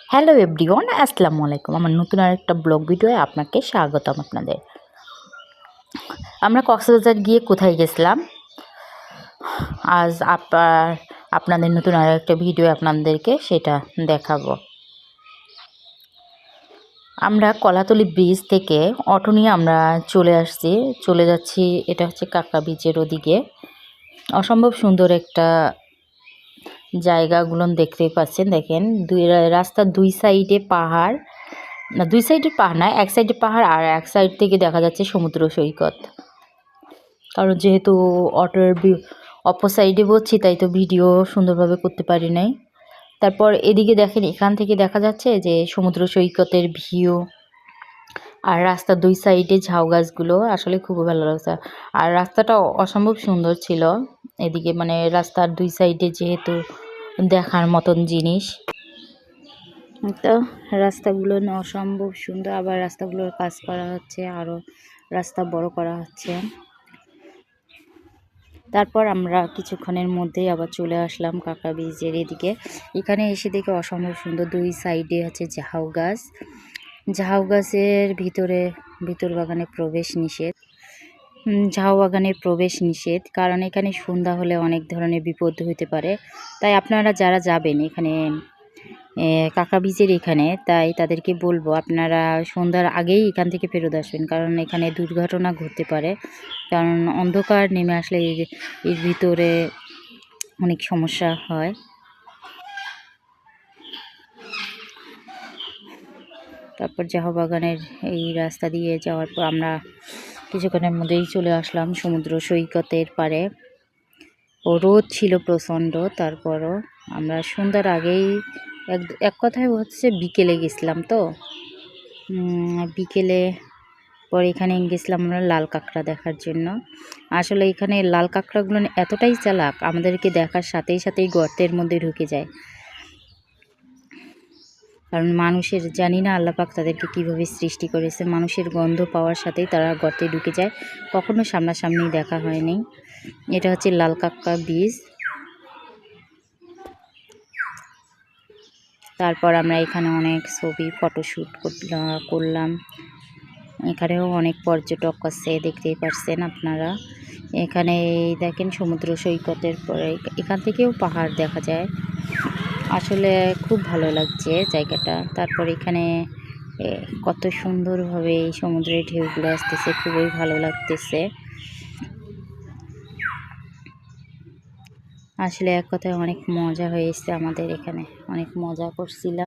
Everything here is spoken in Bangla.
হ্যালো এভরিওয়ান, আসসালামু আলাইকুম। আমার নতুন আরেকটা ব্লগ ভিডিওয়ে আপনাকে স্বাগতম। আমরা কক্সবাজার গিয়ে কোথায় গেছিলাম, আজ আপনাদের নতুন আরেকটা ভিডিও আপনাদেরকে সেটা দেখাবো। আমরা কলাতলি ব্রিজ থেকে অটো নিয়ে আমরা চলে যাচ্ছি। এটা হচ্ছে কাঁকড়া বিচের ওদিকে। অসম্ভব সুন্দর একটা জায়গাগুলো দেখতেই পাচ্ছেন। দেখেন, রাস্তার দুই সাইডে পাহাড়, না দুই সাইডে পাহাড় না, এক সাইডে পাহাড় আর এক সাইড থেকে দেখা যাচ্ছে সমুদ্র সৈকত। কারণ যেহেতু অটোর অপর সাইডে বসছি, তাই তো ভিডিও সুন্দরভাবে করতে পারি নাই। তারপর এদিকে দেখেন, এখান থেকে দেখা যাচ্ছে যে সমুদ্র সৈকতের ভিউ, আর রাস্তার দুই সাইডে ঝাউ গাছগুলো আসলে খুবই ভালো লাগছে। আর রাস্তাটা অসম্ভব সুন্দর ছিল। এদিকে মানে রাস্তার দুই সাইডে যেহেতু দেখার মতন জিনিস, তো রাস্তাগুলো অসম্ভব সুন্দর। আবার রাস্তাগুলোর কাজ করা হচ্ছে, আরও রাস্তা বড় করা হচ্ছে। তারপর আমরা কিছুক্ষণের মধ্যেই আবার চলে আসলাম কাঁকড়া ব্রিজের এদিকে। এখানে এসে দেখে অসম্ভব সুন্দর, দুই সাইডে হচ্ছে ঝাউ গাছ। ঝাউ গাছের ভিতর বাগানে প্রবেশ নিষেধ। ঝাউ বাগানে প্রবেশ নিষেধ, কারণ এখানে সন্ধ্যা হলে অনেক ধরনের বিপদ হতে পারে। তাই আপনারা যারা যাবেন এখানে কাঁকড়া বিচের এখানে, তাই তাদেরকে বলবো আপনারা সন্ধ্যার আগেই এখান থেকে ফেরত আসবেন, কারণ এখানে দুর্ঘটনা ঘটতে পারে। কারণ অন্ধকার নেমে আসলে এর ভিতরে অনেক সমস্যা হয়। তারপর ঝাউ বাগানের এই রাস্তা দিয়ে যাওয়ার পর আমরা কিছুক্ষণের মধ্যেই চলে আসলাম সমুদ্র সৈকতের পাড়ে। ও রোদ ছিল প্রচণ্ড, তারপরও আমরা সন্ধ্যার আগেই এক কথায় হচ্ছে বিকেলে গেছিলাম। তো বিকেলে পরে এখানে গেছিলাম আমরা লাল কাঁকড়া দেখার জন্য। আসলে এখানে লাল কাঁকড়াগুলো এতটাই চালাক, আমাদেরকে দেখার সাথেই সাথেই গর্তের মধ্যে ঢুকে যায়। কারণ মানুষের, জানি না আল্লাহ পাক তাদেরকে কীভাবে সৃষ্টি করেছে, মানুষের গন্ধ পাওয়ার সাথেই তারা গর্তে ঢুকে যায়। কখনো সামনাসামনি দেখা হয়নি। এটা হচ্ছে লাল কাঁকড়া বীজ। তারপর আমরা এখানে অনেক ছবি ফটোশ্যুট করলাম। এখানেও অনেক পর্যটক আছে, দেখতেই পারছেন আপনারা। এখানে দেখেন সমুদ্র সৈকতের পরে এখান থেকেও পাহাড় দেখা যায়। আসলে খুব ভালো লাগছে জায়গাটা। তারপর এখানে কত সুন্দরভাবে এই সমুদ্রের ঢেউগুলো আসতেছে, খুবই ভালো লাগতেছে। আসলে এক কথায় অনেক মজা হয়েছে আমাদের এখানে, অনেক মজা করছিলাম।